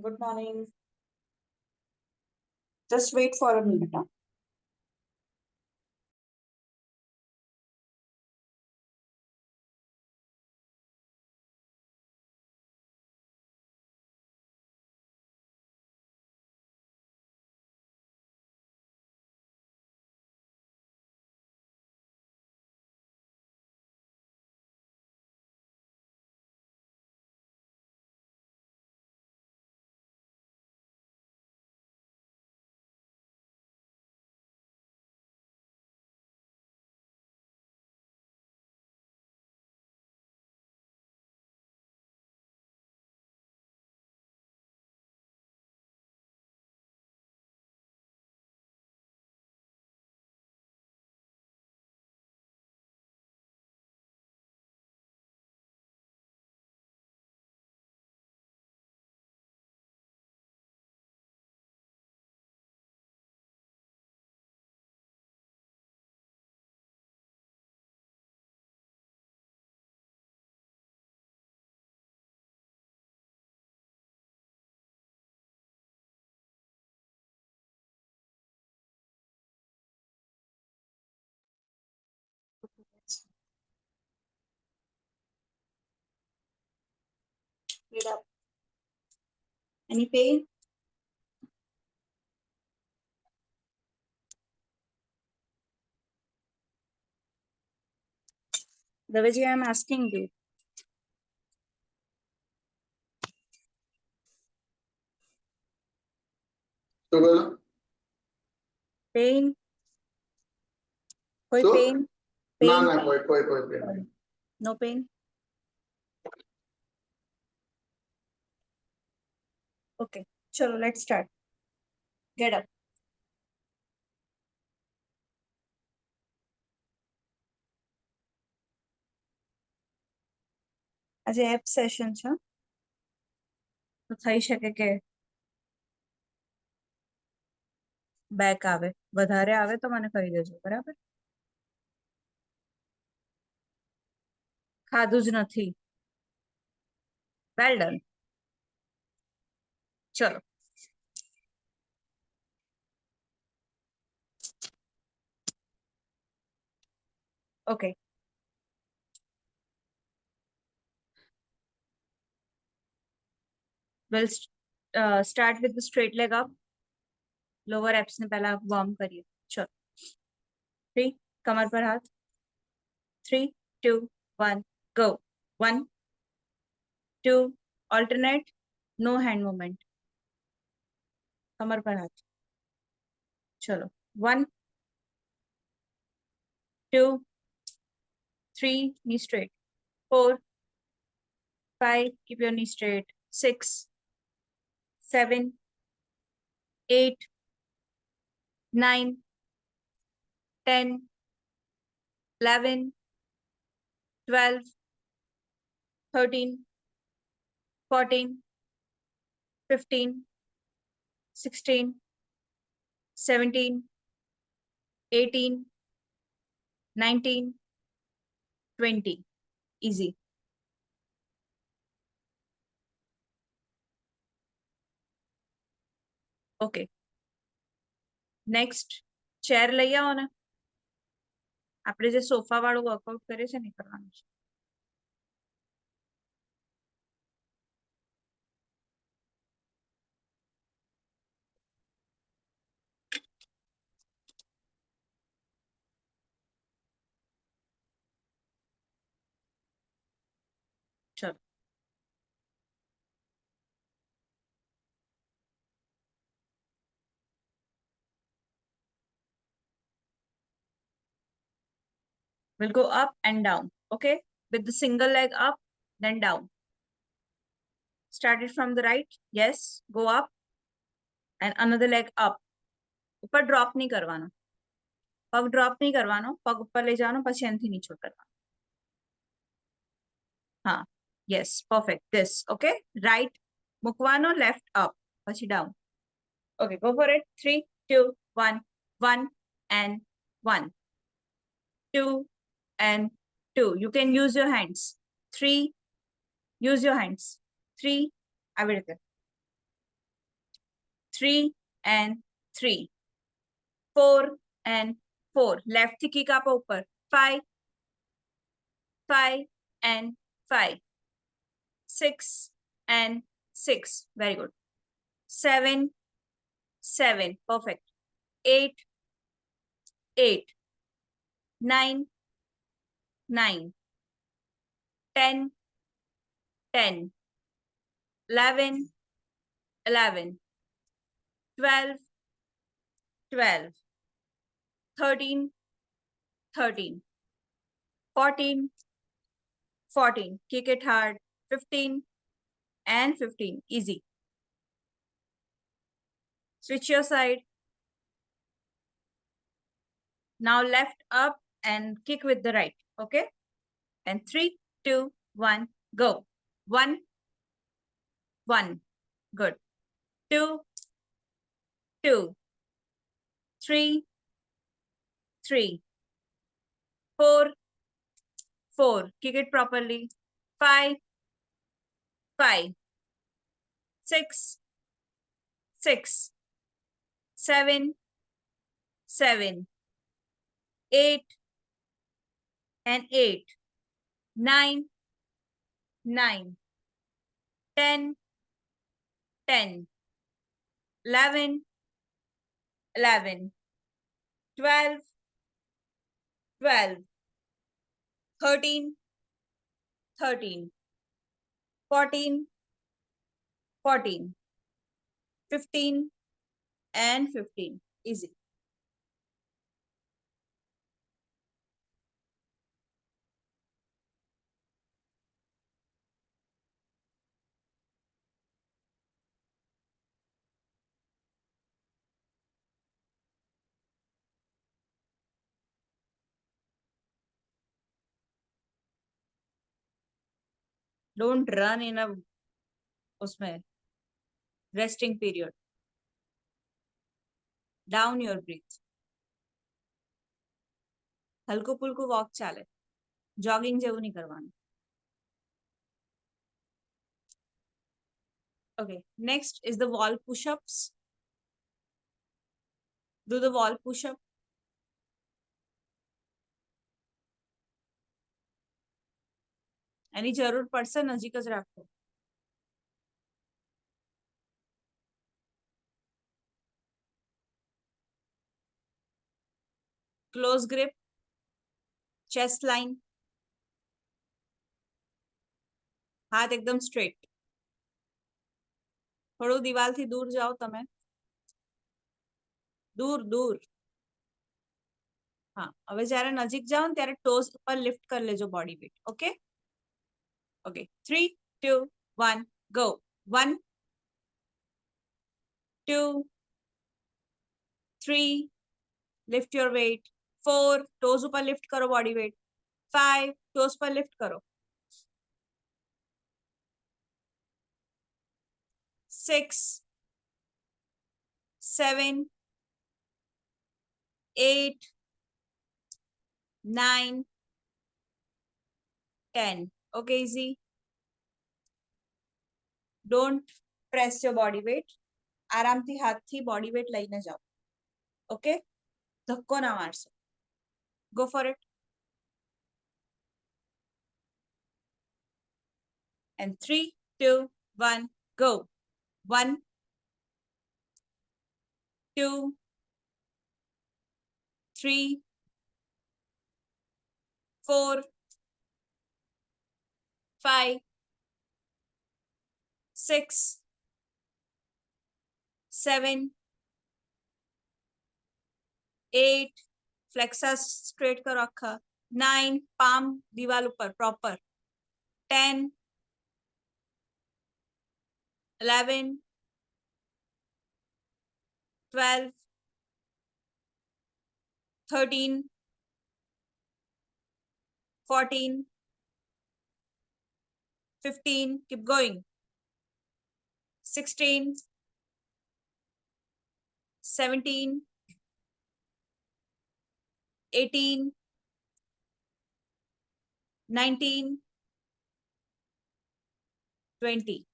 Good morning. Just wait for a minute. Huh? Get up. Any pain? Davaji, I am asking you. Pain? Koi pain? ना ना कोई pen नहीं. No pain? Okay. Chalo, let's start. Get up. આજે app session છે તો થઈ શકે કે બેક આવે વધારે આવે તો મને કહી દેજો બરાબર ખાધું જ નથી વેલ ડન ચલો okay we'll start with the straight leg up lower abs ને પહેલા warm કરીએ ચલો 3 કમર પર હાથ 3 2 1 go 1 2 alternate no hand movement कमर पर हाथ चलो 1 2 3 knee straight 4 5 keep your knee straight 6 7 8 9 10 11 12 13 14 15 16 17 18 19 20 easy okay next chair લઈ આવો ને આપણે જે સોફા વાળું વર્કઆઉટ કરે છે ને કરવાનું છે ચલો we'll go up and down okay with the single leg up then down started from the right yes go up and another leg up ઉપર ડ્રોપ નહીં કરવાનો પગ ડ્રોપ નહીં કરવાનો પગ ઉપર લઈ જવાનો પછી એનાથી નીચે કરવાનો હા yes perfect this okay right મૂકવાનો left up પછી down okay go for it 3 2 1 1 and 1 2 and 2 you can use your hands 3 use your hands 3 આવી રીતે 3 and 3, 4 and 4. Left થી kick આપો ઉપર. 5, 5 and 5, 6 and 6. Very good. 7, 7. Perfect. 8, 8. 9, 9. 10, 10. 11, 11. 12, 12. 13, 13. 14, 14. Kick it hard. 15 and 15. Easy. Switch your side. Now left up and kick with the right. Okay? And 3, 2, 1, go. 1, 1. Good. 2, 2. 3, 3. 4, 4. Kick it properly. 5, 5. 6, 6. 7, 7. 8 and 8. 9, 9. 10, 10. 11, 11. 12, 12. 13, 13. 14, 14. 15 and 15. Easy. Don't run in a उसमें resting period. Down your breath. હલકું પુલકું walk ચાલે. Jogging જેવું નહીં કરવાનું. Okay, next is the wall push-ups. Do the wall push-up. એની જરૂર પડશે નજીક જ રાખો. Close grip. Chest line. હાથ એકદમ સ્ટ્રેટ. થોડું દિવાલથી દૂર જાઓ તમે. દૂર દૂર. હા, હવે જ્યારે નજીક જાઓ ને ત્યારે ટોસ ઉપર લિફ્ટ કરી લેજો body weight. Okay? Okay. 3, 2, 1, go. 1, 2, 3. Lift your weight. 4, toes ઉપર lift કરો body weight. 5, toes પર lift કરો. 6, 7, 8, 9, 10. Okay, easy. Don't press your body weight. આરામથી હાથથી body weight લઈને જાઓ. Okay? ધક્કો ના મારશો. Go for it. And 3, 2, 1, go. 1, 2, 3, 4, 5, 6, 7, 8. Flexus straight करो आखा. 9, palm दीवार ऊपर proper. 10, 11, 12, 13, 14, 15. Keep going. 16, 17, 18, 19, 20.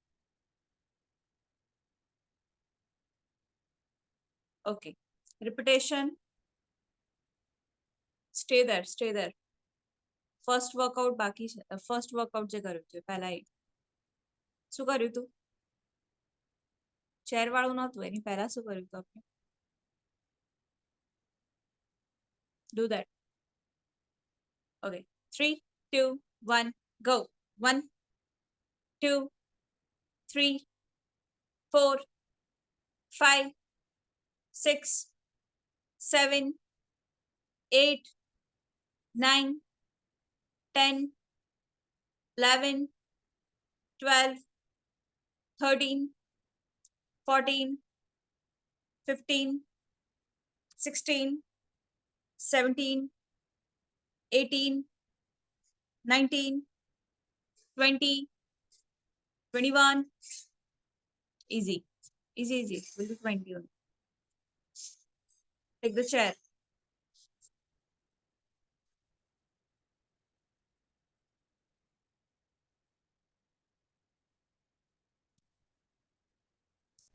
Okay. Repetition. Stay there. First workout બાકી છે. First workout જે કર્યું છે પહેલા એ શું કર્યું તું? ચેર વાળું નહોતું, એની પહેલા શું કર્યું તું આપણે? Do that. Okay. 3, 2, 1, go. 1, 2, 3, 4, 5, 6, 7, 8, 9, 10, 11, 12, 13, 14, 15, 16, 17, 18, 19, 20, 21. Easy. We'll do 20 only. Take the chair.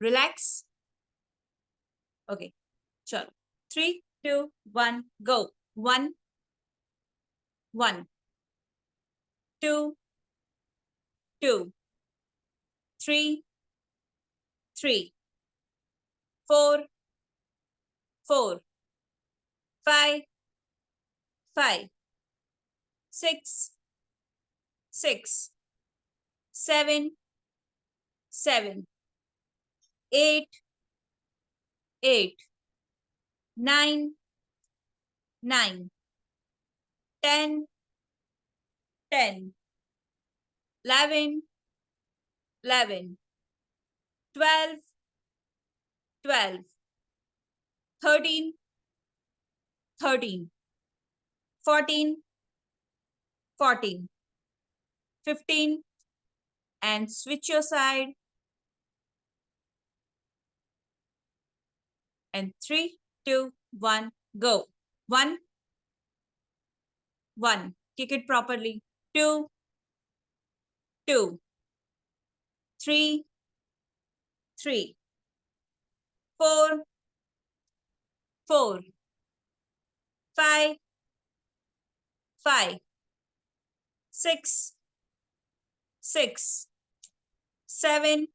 Relax. Okay. Chalo. 3, 2, 1, go. 1, 1, 2, 2, 3, 3, 4, 4, 5, 5, 6, 6, 7, 7, 8, 8, 9, 9, 10, 10, 11, 11, 12, 12, 13, 13, 14, 14, 15, and switch your side. And 3, 2, 1, go. 1, 1, kick it properly. 2, 2, 3, 3, 4, 4, 5, 5, 6, 6, 7,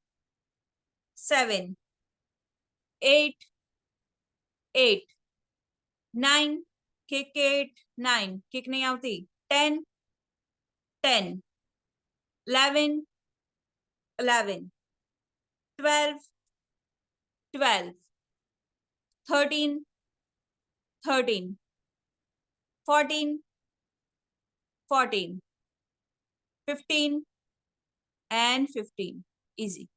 7, 8, 8, 9, kick it, 9, kick nahi aati, 10, 10, 11, 11, 12, 12, 13, 13, 14, 14, 15, and 15. Easy.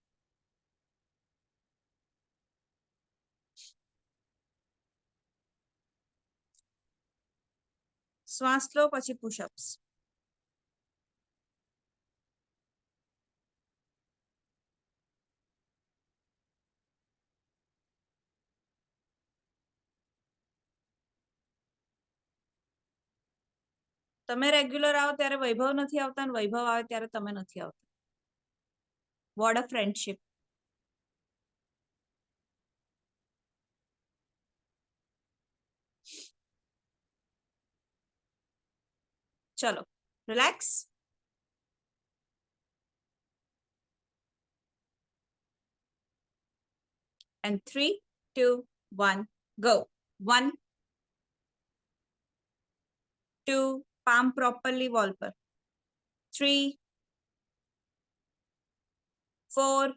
શ્વાસ લો પછી push-ups. તમે regular આવો ત્યારે વૈભવ નથી આવતા અને વૈભવ આવે ત્યારે તમે નથી આવતા. What a friendship. ચલો, relax. And 3, 2, 1, go. 1, 2, palm properly wall par. 3, 4,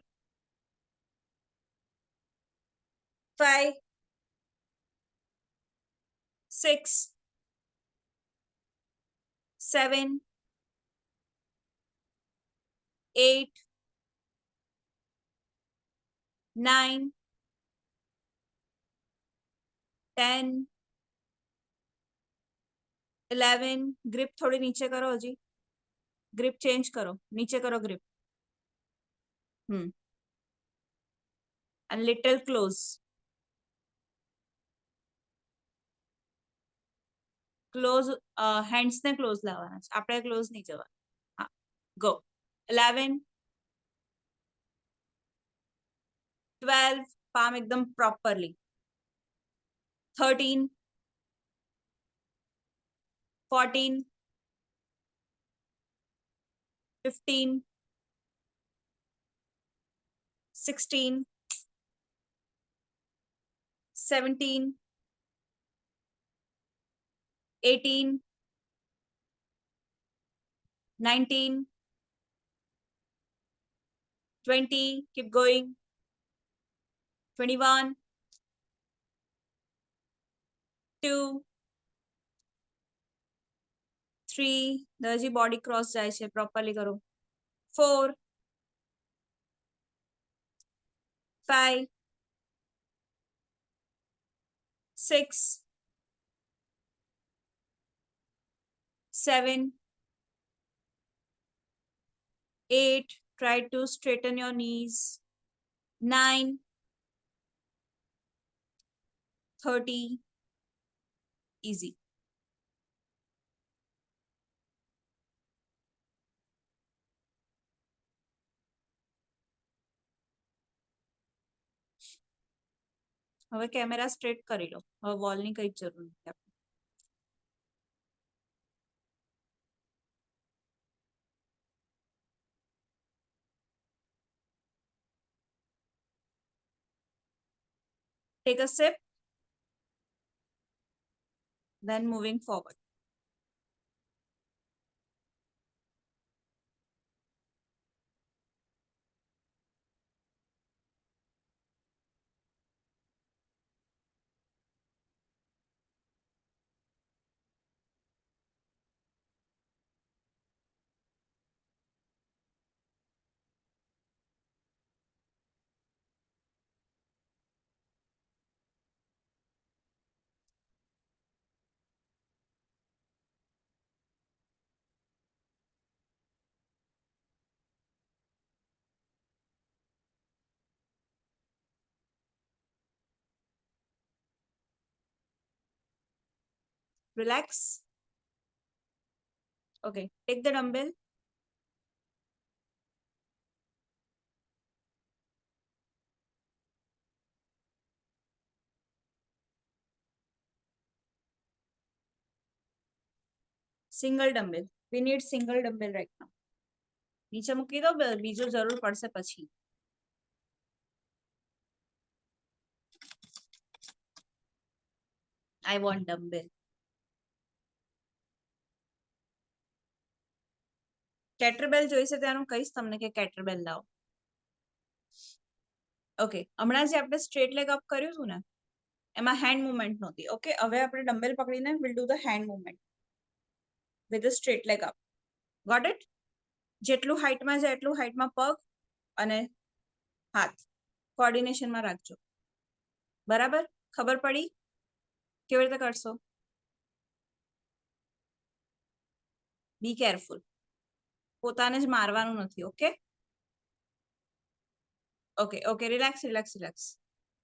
5, 6, 7, 8, 9, 10, 11. Grip થોડી નીચે કરો હજી. ગ્રીપ ચેન્જ કરો, નીચે કરો grip. And little close. Close hands ને ક્લોઝ લાવવાના છે, આપણે ક્લોઝ નહીં જવા. હા, ગો. 11, 12, પામ એકદમ પ્રોપરલી. 13, 14, 15, 16, 17, 18, 19, 20, keep going, 21, 2, 3, the હજી body cross જાય છે, properly કરો, 4, 5, 6, 7, 8, try to straighten your knees, 9, 30, easy. હવે કેમેરા સ્ટ્રેટ કરી લો, હવે વોલની કઈ જરૂર નથી આપણે. Take a sip, then moving forward. Relax. Okay, take the dumbbell. Single dumbbell. We need single dumbbell right now. નીચે મૂકી દો, બીજો જરૂર પડશે પછી. I want dumbbell. કેટરબેલ જોઈશે ત્યાંનું કહીશ તમને કે કેટરબેલ લાવો. ઓકે, હમણાં જે આપણે સ્ટ્રેટ લેગ અપ કર્યું હતું ને, એમાં હેન્ડ મુવમેન્ટ નહોતી. ઓકે, હવે આપણે ડમ્બેલ પકડીને will do the hand movement with the straight leg up. Got it? જેટલું હાઇટમાં જાય એટલું હાઇટમાં પગ અને હાથ કોર્ડિનેશનમાં રાખજો. બરાબર? ખબર પડી કેવી રીતે કરશો? બી કેરફુલ, પોતાને જ મારવાનું નથી. Okay okay okay, relax relax relax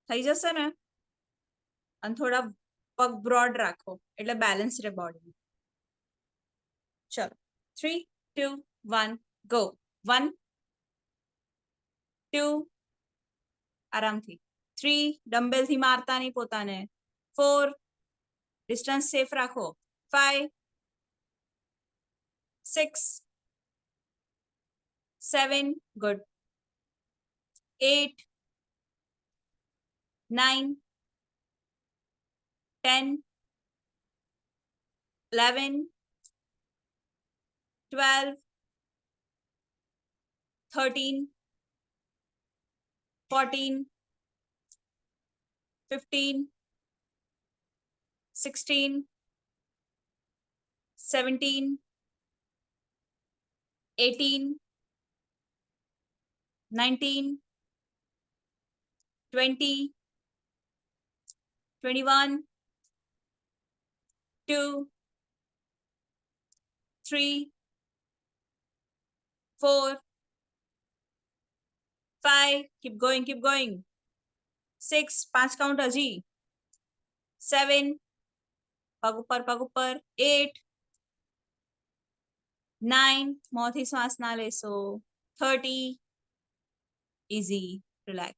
થઈ જશે ને. અને થોડા પગ બ્રોડ રાખો એટલે બેલેન્સ રહે બોડી. ચલો, 3, 2, 1, ગો. 1, 2, આરામથી. 3, ડમ્બેલ થી મારતા નહીં પોતાને. 4, ડિસ્ટન્સ સેફ રાખો. 5, 6, 7, ગુડ. 8, 9, 10, 11, 12, 13, 14, 15, 16, 17, 18, 19, 20, 21, 2, 3, 4, 5, keep going, 6, 5 count હજી. 7, પગ ઉપર. 8, 9, મોંથી શ્વાસ ના લેશો. 30, easy, relax.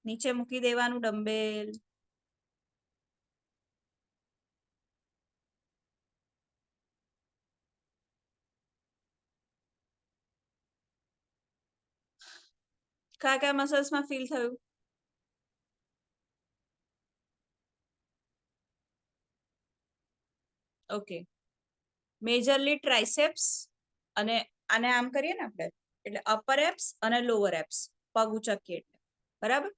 નીચે મૂકી દેવાનું ડમ્બેલ. કયા કયા મસલ્સમાં ફીલ થયું? ઓકે, મેજરલી ટ્રાઇસેપ્સ અને આને આમ કરીએ ને આપણે એટલે અપર એપ્સ અને લોઅર એપ્સ પગ ઉચકીએ એટલે બરાબર,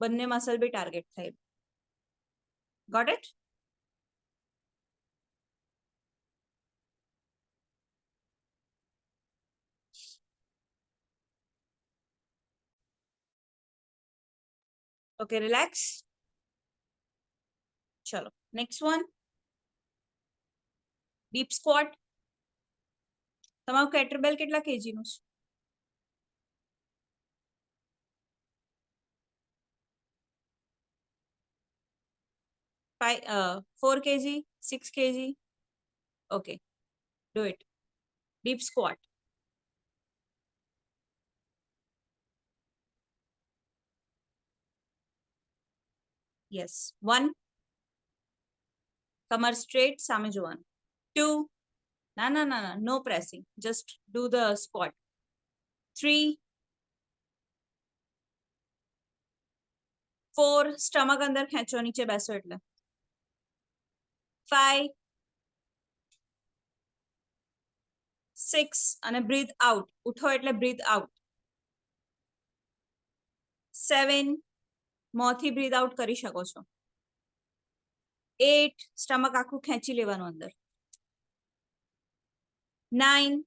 બંને મસલ બી ટાર્ગેટ થાય. Got it? Okay, relax. ચલો નેક્સ્ટ વન, ડીપ સ્ક્વોટ. તમારું કેટરબેલ કેટલા કેજી નું છે? 4 kg, 6 kg? Okay, do it. Deep squat. Yes. 1, કમર straight, સામે જોવાનું. 2, ના, no pressing, just do the squat. 3, 4, stomach અંદર ખેંચો, નીચે બેસો એટલે. 5, 6 અને breathe out, ઉઠો એટલે breathe out. 7, મોંથી breathe out કરી શકો છો. 8, સ્ટમક આખું ખેંચી લેવાનું અંદર. 9,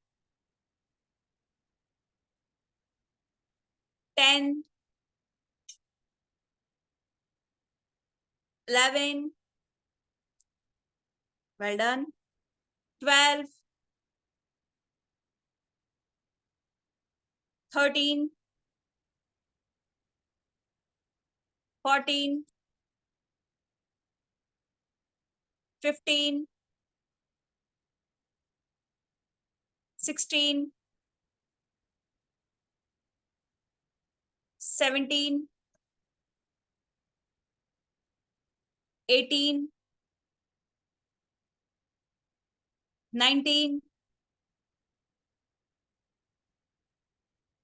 10, 11, well done. 12, 13, 14, 15, 16, 17, 18, 19,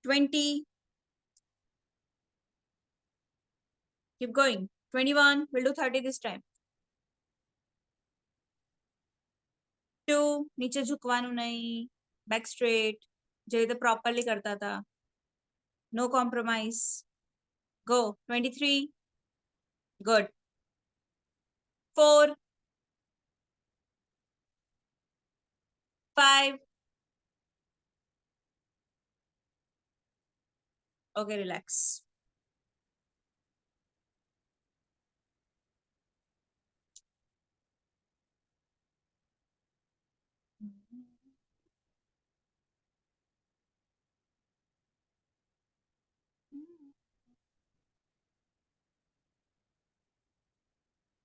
20. Keep going. 21. We'll do 30 this time. 2. નીચે ઝુકવાનું નહીં. Back straight. જે રીતે properly કરતા હતા. No compromise. Go. 23. Good. 4, 5. Okay, relax.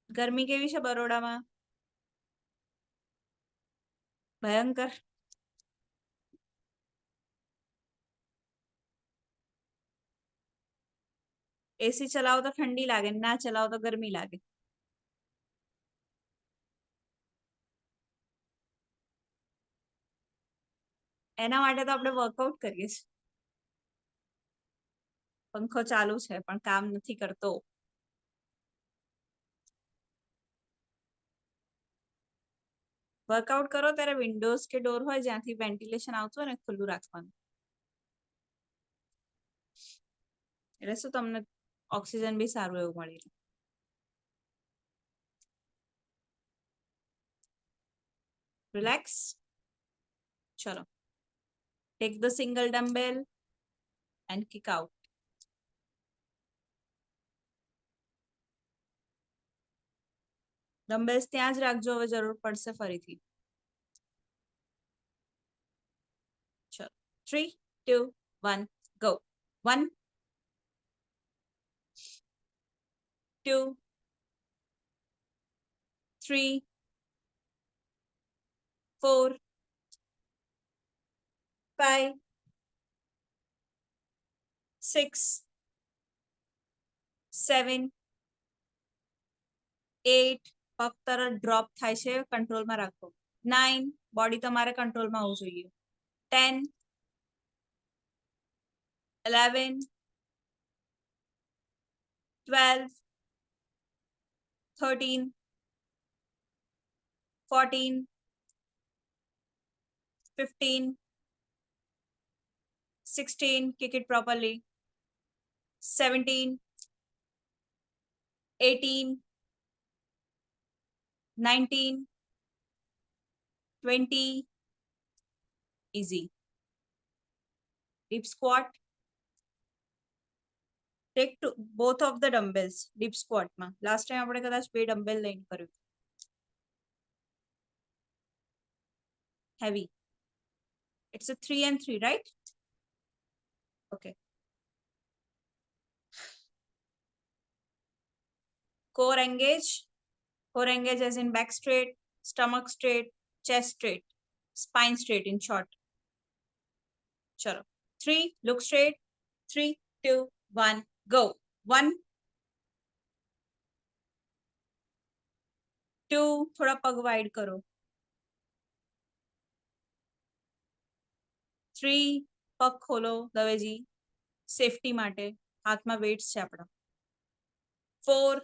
ગરમી કેવી છે બરોડામાં? ભયંકર. એસી ચલાવો તો ઠંડી લાગે, ના ચલાવો તો ગરમી લાગે. એના માટે તો આપણે વર્કઆઉટ કરીએ છીએ. પંખો ચાલુ છે પણ કામ નથી કરતો. વર્કઆઉટ કરો ત્યારે વિન્ડોઝ કે ડોર હોય જ્યાંથી વેન્ટિલેશન આવતું હોય ને ખુલ્લું રાખવાનું. એટલે શું તમને ઓક્સિજન બી સારું એવું મળી રહે. રિલેક્સ. ચલો. Take the single dumbbell and kick out. Dumbbells ત્યાં જ રાખજો, હવે જરૂર પડશે ફરીથી. ચલો. 3, 2, 1, go. 1, 2, 3, 4, 5, 6, 7 8 પગ તરત ડ્રોપ થાય છે કંટ્રોલમાં રાખો 9 બોડી તમારે કંટ્રોલમાં આવવું જોઈએ 10 11 12 13 14 15 16 kick it properly 17 18 19 20 easy deep squat take to both of the dumbbells deep squat માં last time આપણે કદાચ બે ડમ્બેલ લઈને કર્યું heavy it's a 3 and 3 right okay core engage as in back straight stomach straight chest straight spine straight in short chalo 3 look straight 3 2 1 go 1 2 થોડા પગ wide કરો 3 પગ ખોલો દવેજી સેફટી માટે હાથમાં વેઇટ્સ છે આપણા 4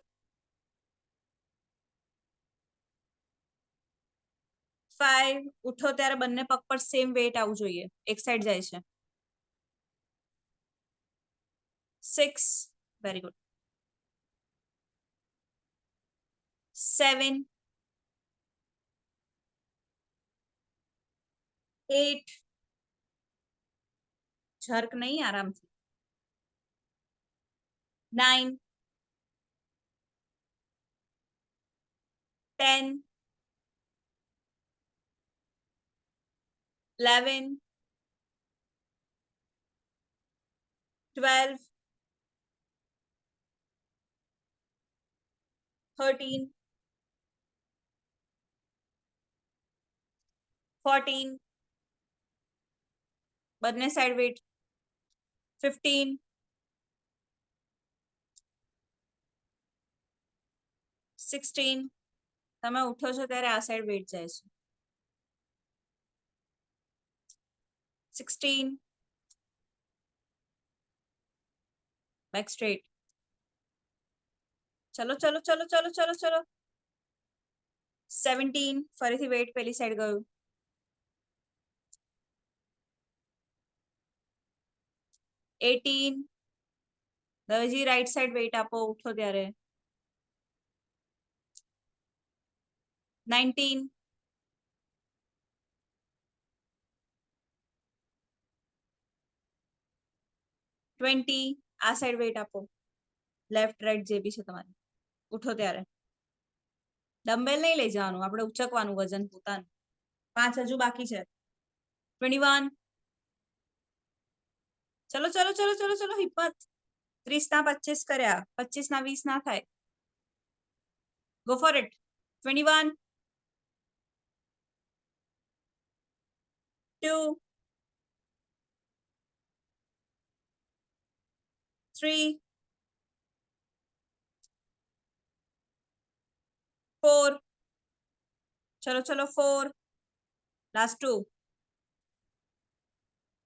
5 ઉઠો ત્યારે બંને પગ પર સેમ વેઇટ આવવું જોઈએ એક સાઈડ જાય છે 6 વેરી ગુડ 7 8 झर्क नहीं आराम से 9 10 11 12 13 14 બંને સાઈડ વેઇટ 15 16 તમે ઉઠો છો ત્યારે આ સાઈડ વેઇટ જાય છે 16 back straight ચલો ચલો ચલો ચલો ચલો ચલો 17 ફરીથી વેઇટ પેલી સાઈડ ગયું 18 દવેજી રાઈટ સાઈડ વેઇટ આપો ઉઠો ત્યારે 19 20 આ સાઈડ વેઇટ આપો લેફ્ટ રાઈટ જે બી છે તમારે ઉઠો ત્યારે ડમ્બેલ નહીં લઈ જવાનું આપણે ઉચકવાનું વજન પોતાનું 5 હજુ બાકી છે 21 ચલો ચલો ચલો ચલો ચલો હિંમત 30 ના 25 કર્યા 25 ના 20 ના થાય ગો ફોર ઇટ 21 2 3 4 चलो चलो 4 last 2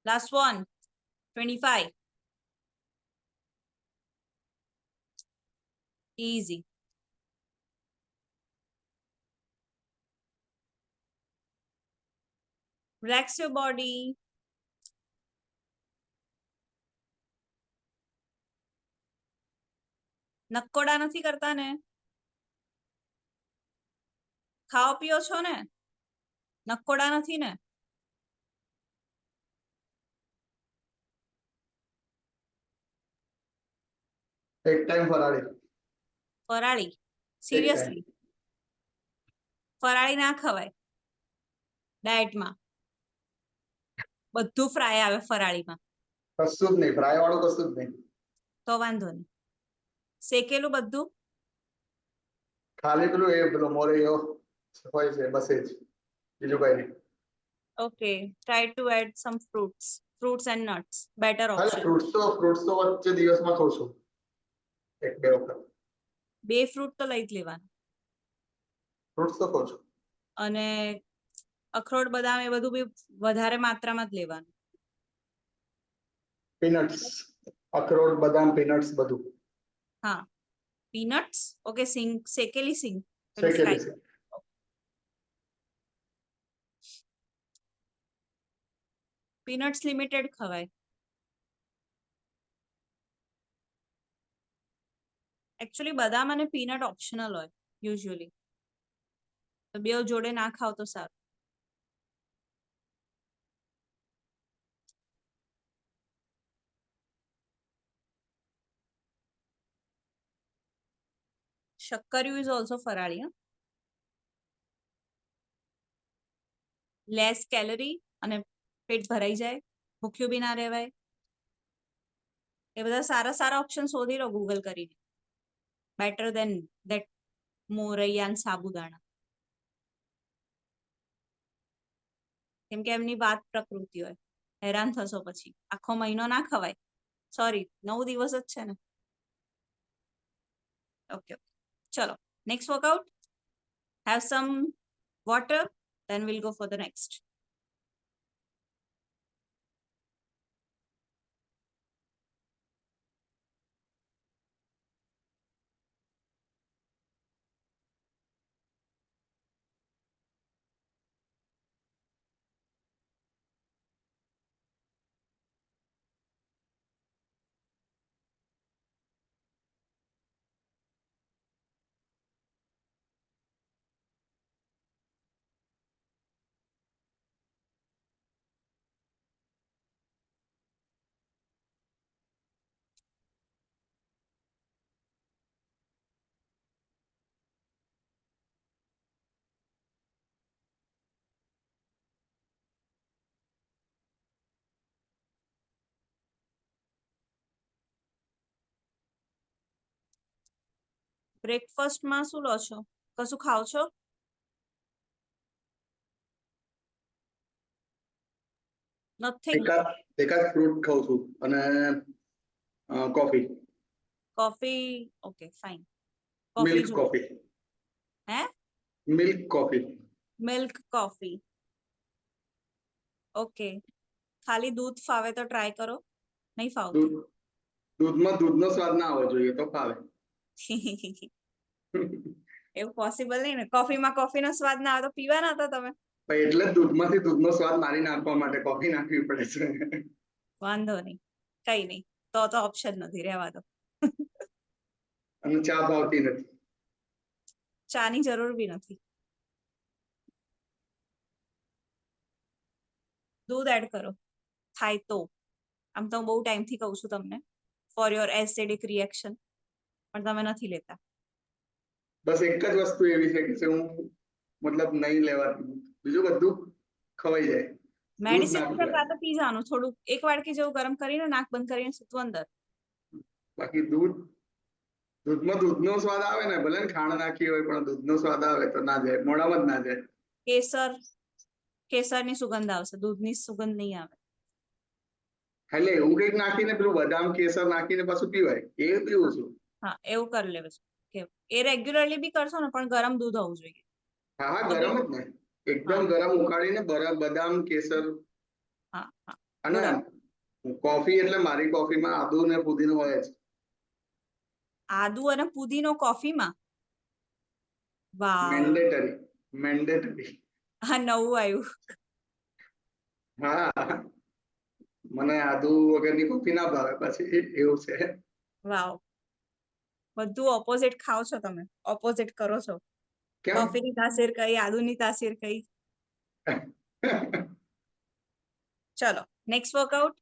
last 1 25 easy relax your body Nakoda નથી કરતા ને ખાઓ પીઓ છો ને નકોડા નથી ને એક ટાઈમ ફરાળી ફરાળી સિરિયસલી ફરાળી ના ખવાય ડાયટમાં બધું ફ્રાય આવે ફરાળીમાં કશું જ નહીં ફ્રાય વાળું કશું જ નહીં તો વાંધો નહીં શેકેલું બધું ખાલી પેલો મોરૈયો હોય છે બસ એ જ બીજું કઈ નહીં okay try to add some fruits and nuts better હા option ફ્રૂટ્સ તો વચ્ચે દિવસમાં ખાઉં છું 1-2 વખત. 2 ફ્રૂટ તો લઈ જ લેવાનું. ફ્રૂટ્સ તો કહું છું. અને અખરોટ બદામ એ બધું બી વધારે માત્રામાં જ લેવાનું. પીનટ્સ, અખરોટ, બદામ, પીનટ્સ બધું. હા, પીનટ્સ. ઓકે, સિંગ, શેકેલી સિંગ. શેકેલી છે. પીનટ્સ લિમિટેડ ખવાય. એકચ્યુઅલી બદામ અને પીનટ ઓપ્શનલ હોય યુઝ્યુઅલી, તો બે જોડે ના ખાવ તો સારું. શક્કરિયું ઇઝ ઓલ્સો ફરાળી. લેસ કેલરી અને પેટ ભરાઈ જાય, ભૂખ્યું બી ના રહેવાય. એ બધા સારા સારા ઓપ્શન શોધી લો ગૂગલ કરીને. બેટર દેન ધેટ મોરૈયા સાબુદાણા. કેમ કે એમની વાત પ્રકૃતિ હોય, હેરાન થશો પછી. આખો મહિનો ના ખવાય, સોરી 9 દિવસ જ છે ને. ઓકે, ચલો next workout. Have some water, then we'll go for the next. બ્રેકફાસ્ટમાં શું લો છો? કશું ખાઓ છો? નથિંગ. એકાદ ફ્રૂટ ખાઉં છું અને coffee. Coffee, okay fine. Milk coffee. હે? Milk coffee. Milk coffee. Okay, ખાલી દૂધ ફાવે તો ટ્રાય કરો. નહીં ફાવતું? દૂધમાં દૂધનો સ્વાદ ના આવવો જોઈએ તો ફાવે. એવું પોસિબલ નહીં ને. કોફીમાં કોફીનો સ્વાદ ના આવે તો પીવાના હતા તમે. એટલે જ દૂધમાંથી દૂધનો સ્વાદ મારી નાખવા માટે કોફી નાખવી પડે છે. વાંધો નહીં, કઈ નહીં, તો ઓપ્શન નથી, રહેવા દો. અને ચા ભાવતી નથી. ચાની જરૂર બી નથી. દૂધ એડ કરો થાય તો. આમ તો હું બહુ ટાઈમથી કહું છું તમને, ફોર યોર એસિડિક રિએક્શન, પણ તમે નથી લેતા. બસ એક જ વસ્તુ એવી છે કે હું મતલબ નહીં લેવાતી, બીજું બધું ખવાઈ જાય. મેડિસિન કરતા તો પી જવાનું થોડું, એક વાડકી જેવું ગરમ કરીને નાક બંધ કરીને સૂતું અંદર. બાકી દૂધમાં દૂધનો સ્વાદ આવે ને, ભલે ખાંડ નાખી હોય પણ દૂધનો સ્વાદ આવે તો ના જાય, મોઢામાં જ ના જાય. કેસરની સુગંધ આવશે, દૂધની સુગંધ નહીં આવે. એટલે એવું કંઈક નાખીને પેલું બદામ કેસર નાખીને પાછું પીવાય, એ પીવું છું. હા, એવું કરી લેવું કે એ રેગ્યુલરલી બી કરશો ને, પણ ગરમ દૂધ હોવું જોઈએ. હા ગરમ જ ને, એકદમ ગરમ ઉકાળીને બદામ કેસર. હા હા. અને કોફી એટલે મારી કોફીમાં આદુ ને પુદીનો હોય જ. આદુ અને પુદીનો કોફીમાં? વાવ, મેન્ડેટરી. હા, નવું આવ્યું. હા, મને આદુ વગરની કોફી ના ભાવે પછી, એવું છે. વાવ, બધું ઓપોઝિટ ખાઓ છો તમે, ઓપોઝિટ કરો છો. કોફીની તાસીર કઈ, આદુની તાસીર કઈ. ચલો નેક્સ્ટ વર્કઆઉટ.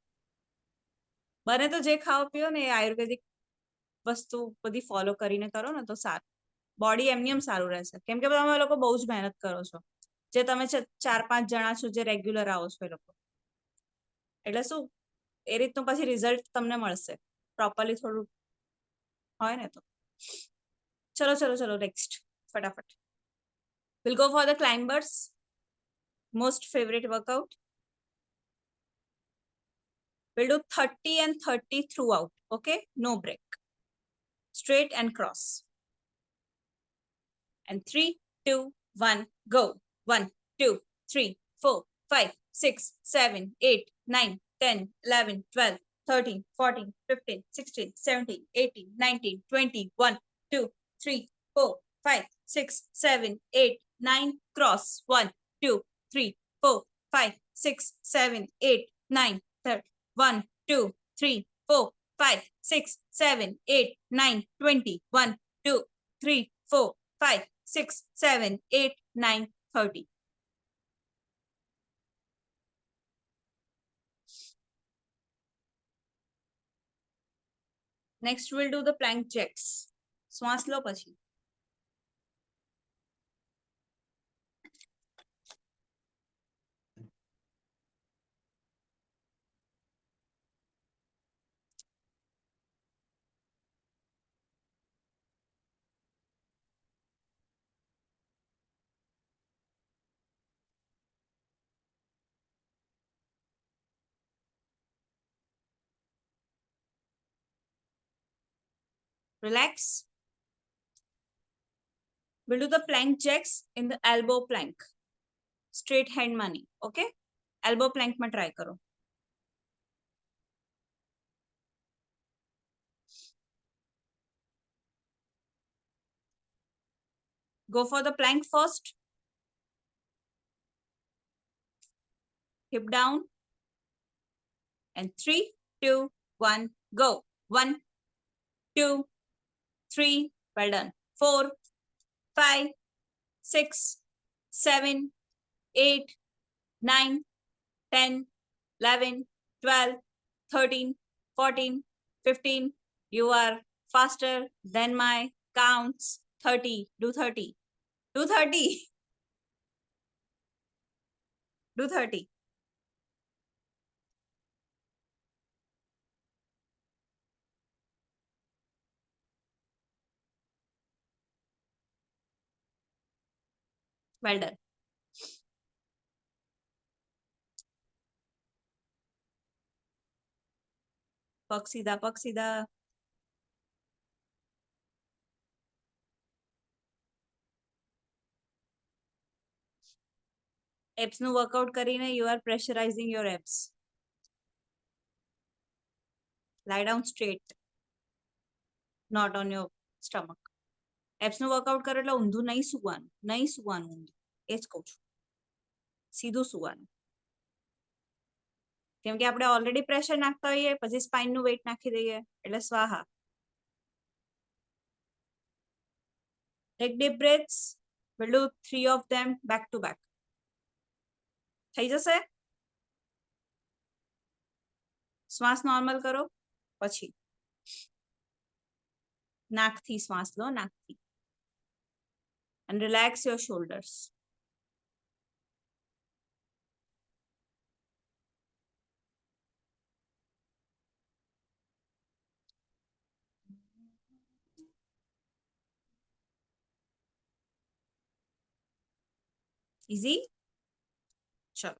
બને તો જે ખાઓ પીઓ ને એ આયુર્વેદિક વસ્તુ બધી ફોલો કરીને કરો ને તો સારું. બોડી એમની એમ સારું રહેશે, કેમ કે તમે લોકો બહુ જ મહેનત કરો છો. જે તમે 4-5 જણા છો જે રેગ્યુલર આવો છો એ લોકો, એટલે શું એ રીતનું પછી રિઝલ્ટ તમને મળશે પ્રોપરલી થોડું હોય ને તો. ચલો નેક્સ્ટ ફટાફટ. We'll go for the climbers most favourite workout. We'll do 30 and 30 throughout. Okay, no break. straight and cross. And 3, 2, 1, go. 1, 2, 3, 4, 5, 6, 7, 8, 9, 10, 11, 12, 13, 14, 15, 16, 17, 18, 19, 20, 1, 2, 3, 4, 5, 6, 7, 8, 9, cross. 1, 2, 3, 4, 5, 6, 7, 8, 9, 30, 1, 2, 3, 4, 5, 6, 7, 8, 9, 20, 1, 2, 3, 4, 5, 6, 7, 8, 9, 30. Next, we'll do the plank jacks. શ્વાસ લો પછી. Relax. We'll do the plank jacks in the elbow plank. Straight hand money. Okay? Elbow plank માં try કરો. Go for the plank first. Hip down. And 3, 2, 1, go. 1, 2, 3, well done. 4, 5, 6, 7, 8, 9, 10, 11, 12, 13, 14, 15. You are faster than my counts. 30. Do 30. Do 30. Do 30. Well done. પગ સીધા, પગ સીધા. Abs નું workout કરીને you are pressurizing your abs. Lie down straight, not on your stomach. Abs નું workout કરો એટલે ઊંધું નહીં સુવાનું, નહીં સુવાનું ઊંધું. એ જ કહું છું. સીધું સુવાનું. કેમ કે આપણે ઓલરેડી પ્રેશર નાખતા હોઈએ પછી સ્પાઇન નું વેઇટ નાખી દઈએ એટલે સ્વાહા. Take deep breaths. We'll do 3 of them back to back. થઈ જશે? શ્વાસ નોર્મલ કરો પછી નાકથી શ્વાસ લો, નાકથી. And relax your shoulders. Easy? Chalo.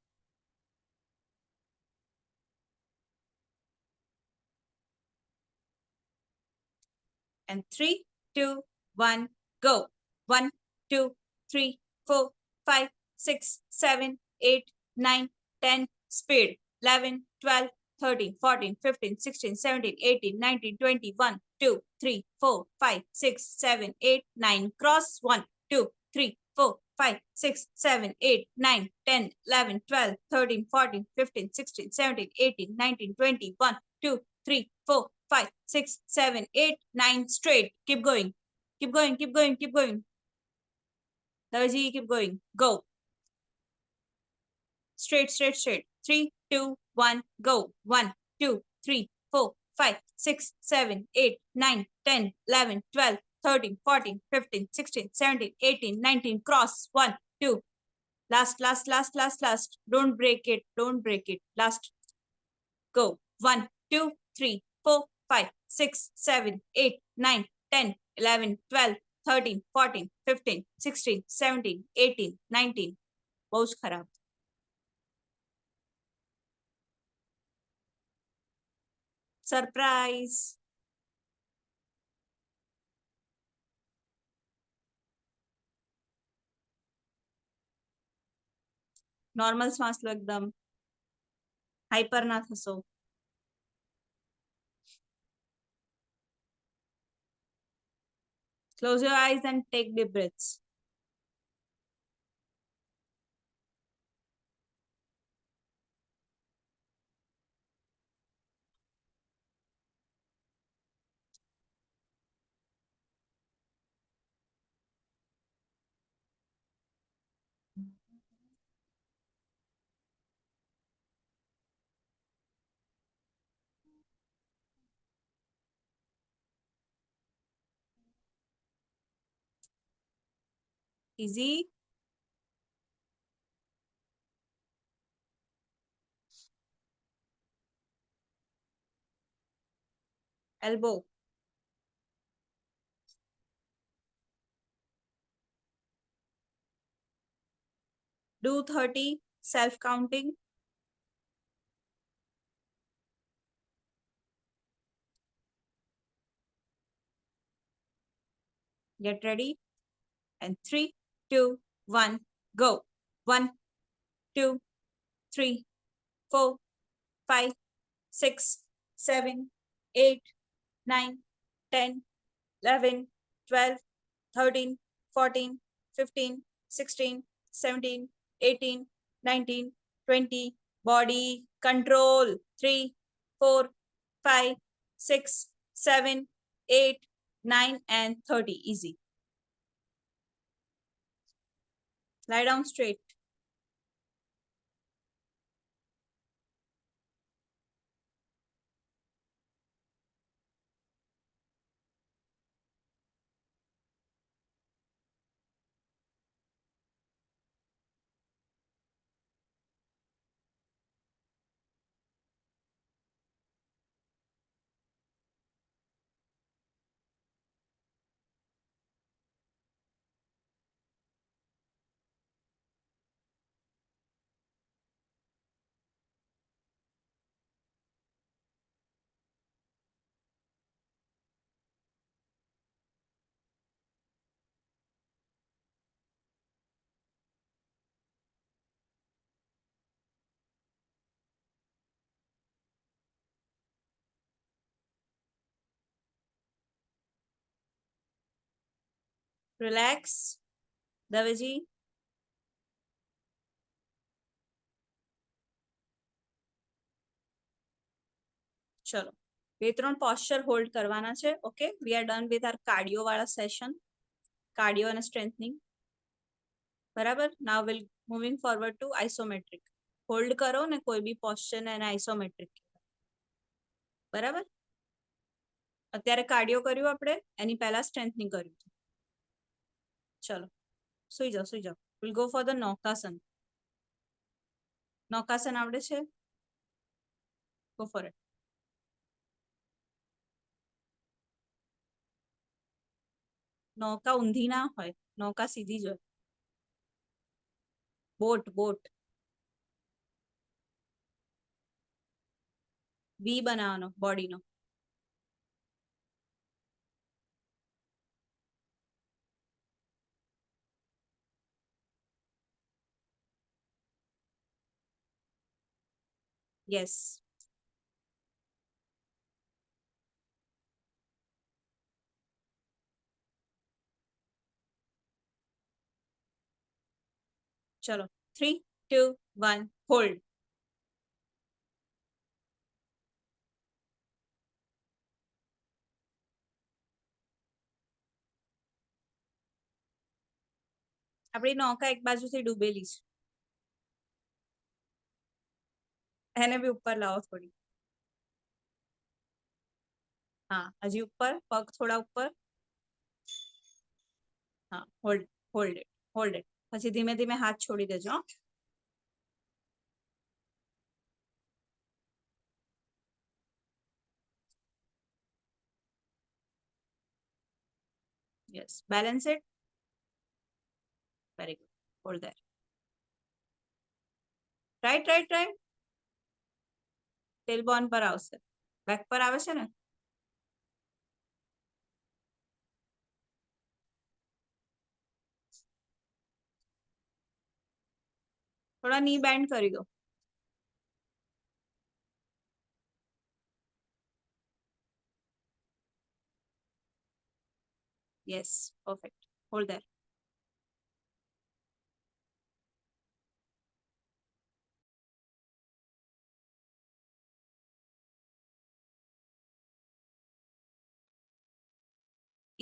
And 3, 2, 1, go. 1, 2, 3, 4, 5, 6, 7, 8, 9, 10, speed. 11, 12, 13, 14, 15, 16, 17, 18, 19, 20, 1, 2, 3, 4, 5, 6, 7, 8, 9, cross. 1, 2, 3, 4, 5, 6, 7, 8, 9, 10, 11, 12, 13, 14, 15, 16, 17, 18, 19, 20, 1, 2, 3, 4, 5, 6, 7, 8, 9, straight. Keep going. Keep going, keep going, keep going. Darji, keep going. Go. Straight, straight, straight. 3, 2, 1, go. 1, 2, 3, 4, 5, 6, 7, 8, 9, 10, 11, 12, 13, 14, 15, 16, 17, 18, 19, cross. 1, 2. Last, last, last, last, last. Don't break it. Don't break it. Last. Go. 1, 2, 3, 4, 5, 6, 7, 8, 9, 10, 11, 12, 13, 14, 15, 16, 17, 18, 19. બહુ જ ખરાબ. Surprise. Normal શ્વાસ લો, એકદમ hyper ના થશો. Close your eyes and take deep breaths. Easy. Elbow. Do 30 self counting. Get ready. And 3, 2, 1, go. 1, 2, 3, 4, 5, 6, 7, 8, 9, 10, 11, 12, 13, 14, 15, 16, 17, 18, 19, 20. Body control. 3, 4, 5, 6, 7, 8, 9, and 30. Easy. Lie down straight. Relax. Davaji. ચલો, 2-3 posture hold કરવાના છે. Okay, we are done with our cardio વાળા session, cardio અને strengthening. બરાબર. Now we'll moving forward to isometric. Hold કરો ને કોઈ બી posture ને એને આઇસોમેટ્રિક. બરાબર. અત્યારે કાર્ડિયો કર્યું આપણે, એની પહેલા સ્ટ્રેન્થનિંગ કર્યું. ચલો, સુઈ જાઓ, સુઈ જાઓ. We'll go for the naukasana. નૌકાસન આવડે છે? Go for it. નૌકા ઊંધી ના હોય, નૌકા સીધી જ હોય. Boat, boat. વી બનાવવાનો બોડીનો. યસ. ચલો, 3, 2, 1, હોલ્ડ. આપણી નૌકા એક બાજુથી ડૂબેલી છે, એને બી ઉપર લાવો થોડી. હા, હજી ઉપર, પગ થોડા ઉપર. હા, hold, hold it, hold it. પછી ધીમે ધીમે હાથ છોડી દેજો. Yes, balance it. Very good. Hold there. Right, right, right. Tailbone પર આવશે. બેક પર આવે છે ને? થોડા ની બેન્ડ કરી દો. Yes, perfect. Hold there.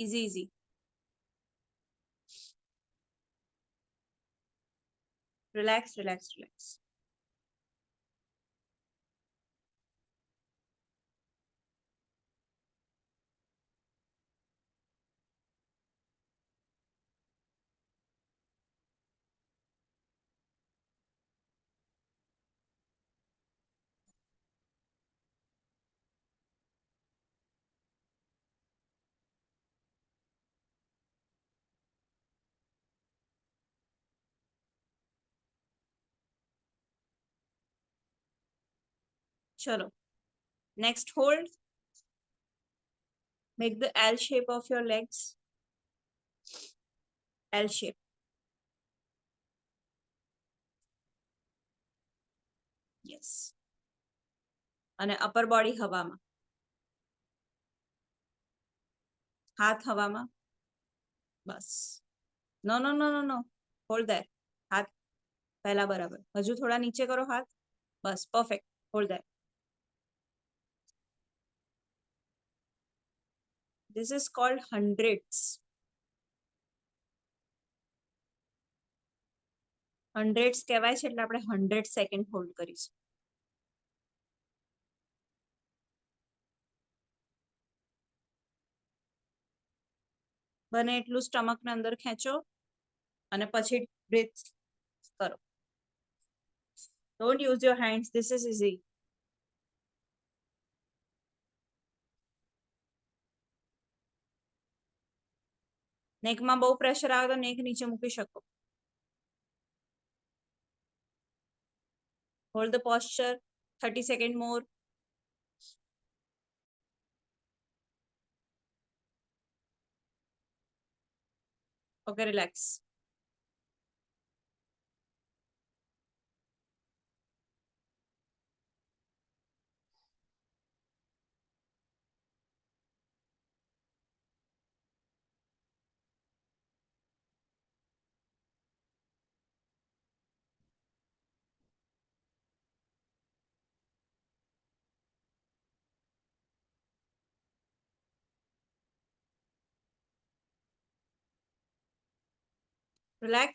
Easy, easy. Relax, relax, relax. Chalo. Next, hold. Make the L shape of your legs. L shape. Yes. અને upper body હવામાં. હાથ હવામાં. બસ. No, no, no, no, no. Hold there. હાથ પહેલા બરાબર. હજુ થોડા નીચે કરો હાથ. બસ, perfect. Hold there. This is called hundreds. 100s કહેવાય છે એટલે આપણે 100 સેકન્ડ હોલ્ડ કરીશું. બને એટલું સ્ટમક ને અંદર ખેંચો અને પછી બ્રીથ કરો. Don't use your hands. This is easy. નેકમાં બહુ પ્રેશર આવે તો નેક નીચે મૂકી શકો. Hold the posture. 30 seconds more. Okay, relax. Relax.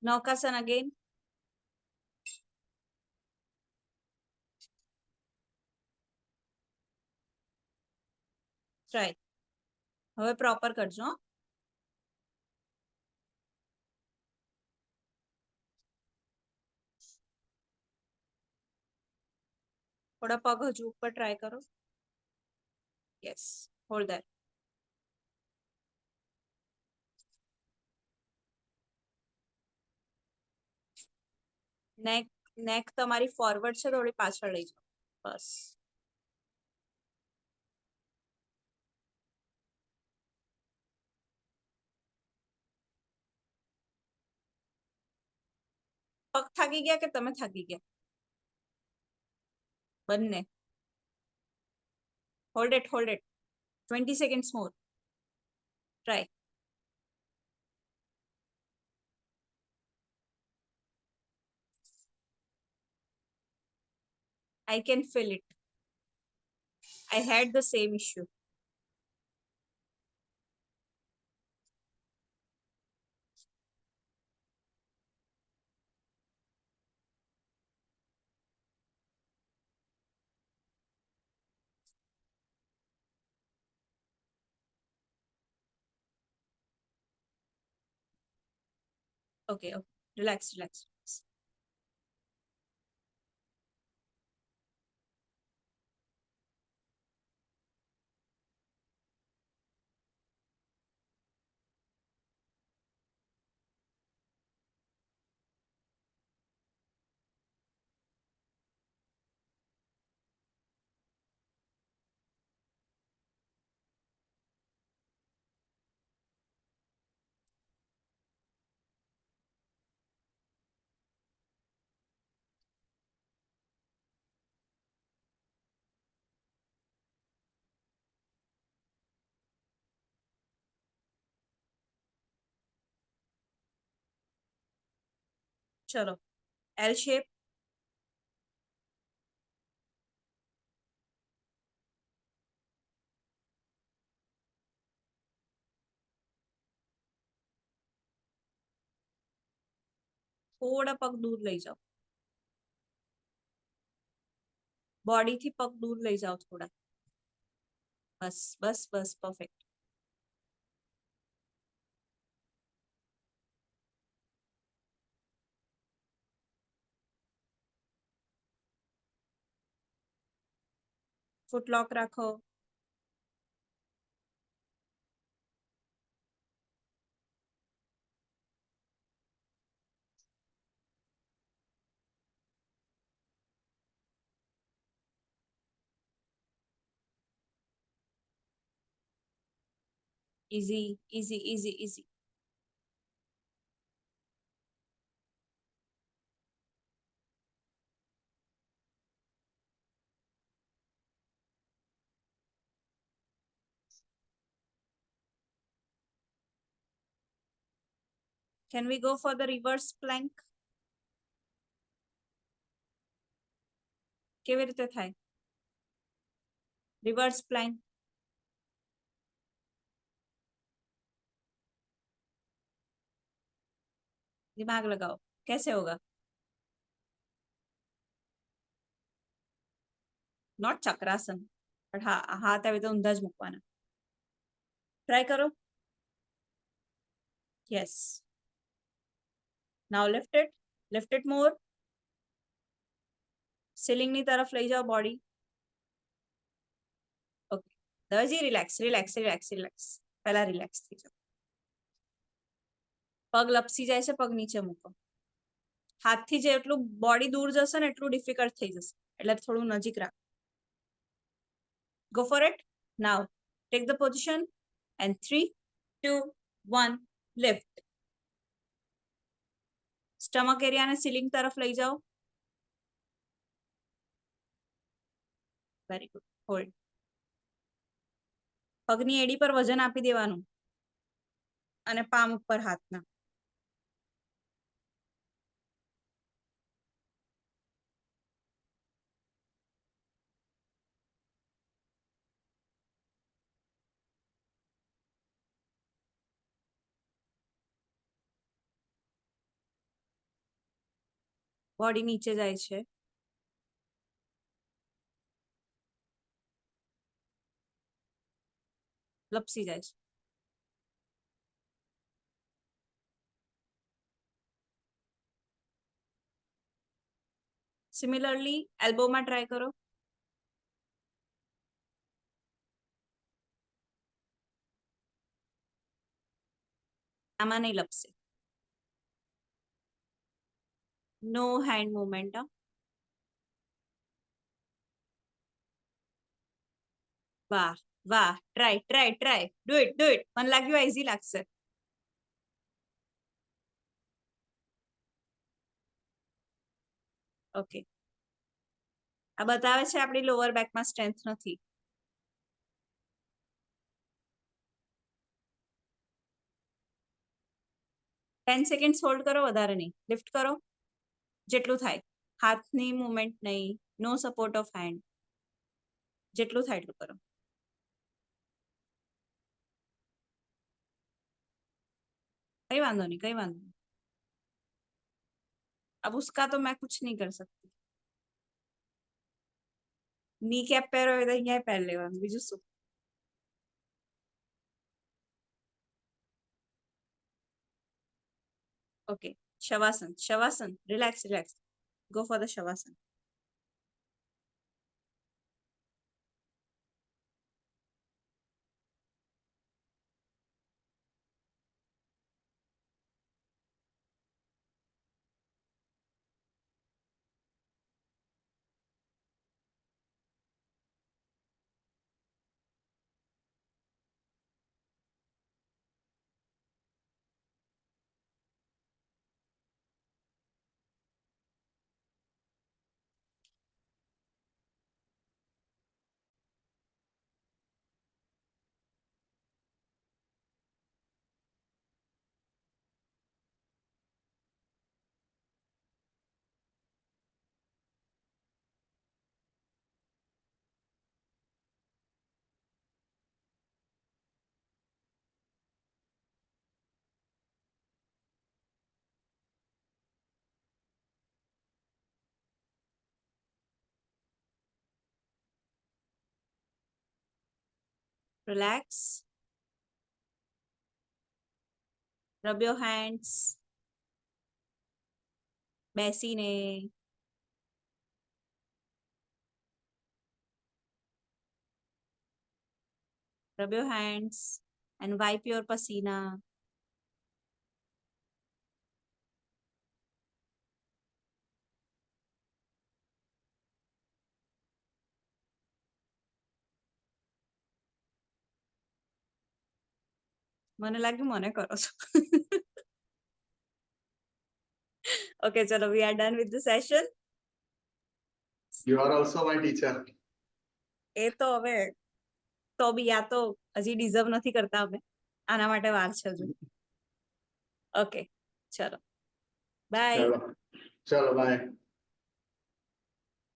Naukasana again. Try. હવે પ્રોપર કરજો. થોડા પગ હજુ ઉપર ટ્રાય કરો. Yes, hold that. નેક તમારી ફોરવર્ડ છે, થોડી પાછળ લઈ જાઓ. બસ. પગ થાકી ગયા કે તમે થાકી ગયા? બંને. Hold it, hold it. 20 seconds more. Try. I can feel it. I had the same issue. Okay, okay. Relax, relax, relax. ચલો એલ શેપ, થોડા પગ દૂર લઈ જાઓ, બોડી થી પગ દૂર લઈ જાઓ થોડા, બસ બસ બસ પરફેક્ટ. ફૂટ લોક રાખો, easy easy easy easy. Can we go for the reverse plank? કેવી રીતે થાય રિવર્સ પ્લાન્ક? दिमाग लगाओ, कैसे होगा? नॉट चक्रासन, बट हाँ हाथ આવી તો ઊંધા જ મૂકવાના. ટ્રાય કરો. Yes. Now lift it more. Ceiling ની તરફ લઈ જાઓ બોડી. ઓકે દરજી રિલેક્સ રિલેક્સ રિલેક્સ રિલેક્સ, પહેલા રિલેક્સ થઈ જાઓ. પગ લપસી જાય છે, પગ નીચે મૂકો. હાથથી જેટલું બોડી દૂર જશે ને એટલું ડિફિકલ્ટ થઈ જશે, એટલે થોડું નજીક રાખ. Go for it. Now take the position and 3 2 1 lift. Stomach એરિયાને ceiling તરફ લઈ જાઓ. Very good. હોલ્ડ. પગની એડી પર વજન આપી દેવાનું અને પામ ઉપર હાથના. બોડી નીચે જાય છે, લપસી જાય છે. સિમિલરલી એલ્બોમાં ટ્રાય કરો. આમાં નહીં લપસે. નો હેન્ડ મુવમેન્ટ. વાહ વાહ, try try try, do it do it. મને લાગ્યું ઇઝી લાગશે. ઓકે, આ બતાવે છે આપણી લોઅર બેકમાં સ્ટ્રેન્થ નથી. 10 સેકન્ડ હોલ્ડ કરો, વધારે નહીં. લિફ્ટ કરો જેટલું થાય. હાથની મુવમેન્ટ નહીં, નો સપોર્ટ ઓફ હેન્ડ. જેટલું થાય એટલું કરો. कई वांधो नहीं, कई वांधो नहीं. अब उसका तो मैं कुछ नहीं कर सकती. नी कैप પહેરો હોય તો અહીંયા પહેર લેવાનું, બીજું શું. Okay, shavasana shavasana. Relax relax. Go for the shavasana. Relax. Rub your hands. બેસીને. Rub your hands and wipe your pasina. મને લાગ્યું મને કરો છો. Okay, ચલો, we are done with the session. You are also my teacher. એ તો હવે તો બી આ તો હજી ડિઝર્વ નથી કરતા અમે. આના માટે વાર છે હજુ. ઓકે, ચલો બાય. ચલો ચલો બાય.